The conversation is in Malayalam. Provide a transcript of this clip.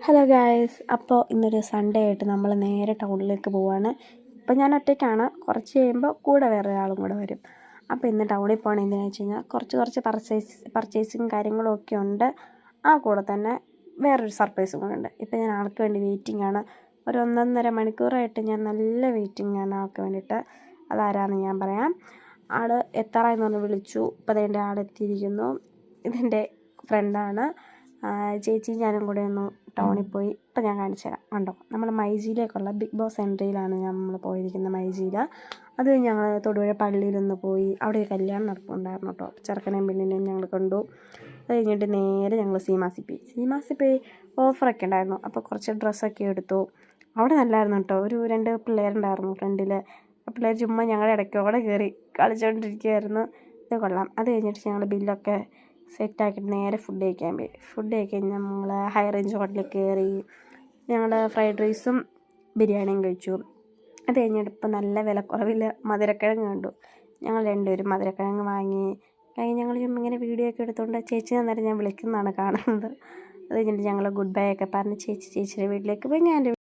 ഹലോ ഗായ്സ്, അപ്പോൾ ഇന്നൊരു സൺഡേ ആയിട്ട് നമ്മൾ നേരെ ടൗണിലേക്ക് പോവുകയാണ്. ഇപ്പോൾ ഞാൻ ഒറ്റയ്ക്കാണ്, കുറച്ച് കഴിയുമ്പോൾ കൂടെ വേറെ ഒരാളും കൂടെ വരും. അപ്പോൾ ഇന്ന് ടൗണിൽ പോകണം എന്തിനാണെന്ന് വെച്ച് കഴിഞ്ഞാൽ കുറച്ച് പർച്ചേസിങ് കാര്യങ്ങളും ഒക്കെ ഉണ്ട്. ആ കൂടെ തന്നെ വേറൊരു സർപ്രൈസും കൂടെ ഉണ്ട്. ഇപ്പോൾ ഞാൻ ആൾക്ക് വേണ്ടി വെയിറ്റിംഗ് ആണ്. ഒരു 1.5 മണിക്കൂറായിട്ട് ഞാൻ നല്ല വെയിറ്റിംഗ് ആണ് ആൾക്ക് വേണ്ടിയിട്ട്. അതാരാന്ന് ഞാൻ പറയാം. ആൾ എത്താറായെന്ന് പറഞ്ഞ് വിളിച്ചു. ഇപ്പോൾ അതേൻ്റെ ആളെത്തിയിരിക്കുന്നു. ഇതെൻ്റെ ഫ്രണ്ടാണ്. ചേച്ചി ഞാനും കൂടെ ഒന്ന് ടൗണിൽ പോയി. ഇപ്പം ഞാൻ കാണിച്ചു തരാം. കണ്ടോ, നമ്മൾ മൈജിയിലേക്കുള്ള ബിഗ് ബോസ് എൻട്രിയിലാണ് നമ്മൾ പോയിരിക്കുന്നത്. മൈജിയിൽ അത് ഞങ്ങൾ തൊടുപുഴ പള്ളിയിലൊന്ന് പോയി. അവിടെ ഒരു കല്യാണം നടക്കുന്നുണ്ടായിരുന്നു കേട്ടോ. ചെറുക്കനെയും പെണ്ണിനെയും ഞങ്ങൾ കണ്ടു. അത് കഴിഞ്ഞിട്ട് നേരെ ഞങ്ങൾ സീമാസിൽ ഓഫറൊക്കെ ഉണ്ടായിരുന്നു. അപ്പോൾ കുറച്ച് ഡ്രസ്സൊക്കെ എടുത്തു. അവിടെ നല്ലായിരുന്നു കേട്ടോ. ഒരു 2 പിള്ളേരുണ്ടായിരുന്നു ഫ്രണ്ടിൽ. ആ പിള്ളേർ ചുമ്മാ ഞങ്ങളുടെ ഇടയ്ക്കോടെ കയറി കളിച്ചുകൊണ്ടിരിക്കുകയായിരുന്നു. ഇത് കൊള്ളാം. അത് കഴിഞ്ഞിട്ട് ഞങ്ങൾ ബില്ലൊക്കെ സെറ്റാക്കിയിട്ട് നേരെ ഫുഡ് കഴിക്കാൻ നമ്മൾ ഹൈ റേഞ്ച് ഹോട്ടലിൽ കയറി. ഞങ്ങൾ ഫ്രൈഡ് റൈസും ബിരിയാണിയും കഴിച്ചു. അത് കഴിഞ്ഞിട്ട് ഇപ്പം നല്ല വിലക്കുറവിൽ മധുരക്കിഴങ്ങ് കണ്ടു. ഞങ്ങൾ രണ്ടുപേരും മധുരക്കിഴങ്ങ് വാങ്ങി. ഞങ്ങൾ ഇങ്ങനെ വീഡിയോ ഒക്കെ എടുത്തുകൊണ്ട് ചേച്ചി അന്നേരം ഞാൻ വിളിക്കുന്നതാണ് കാണുന്നത്. അത് കഴിഞ്ഞിട്ട് ഞങ്ങൾ ഗുഡ് ബൈ ഒക്കെ പറഞ്ഞ് ചേച്ചിയുടെ വീട്ടിലേക്ക് പോയി. ഞാൻ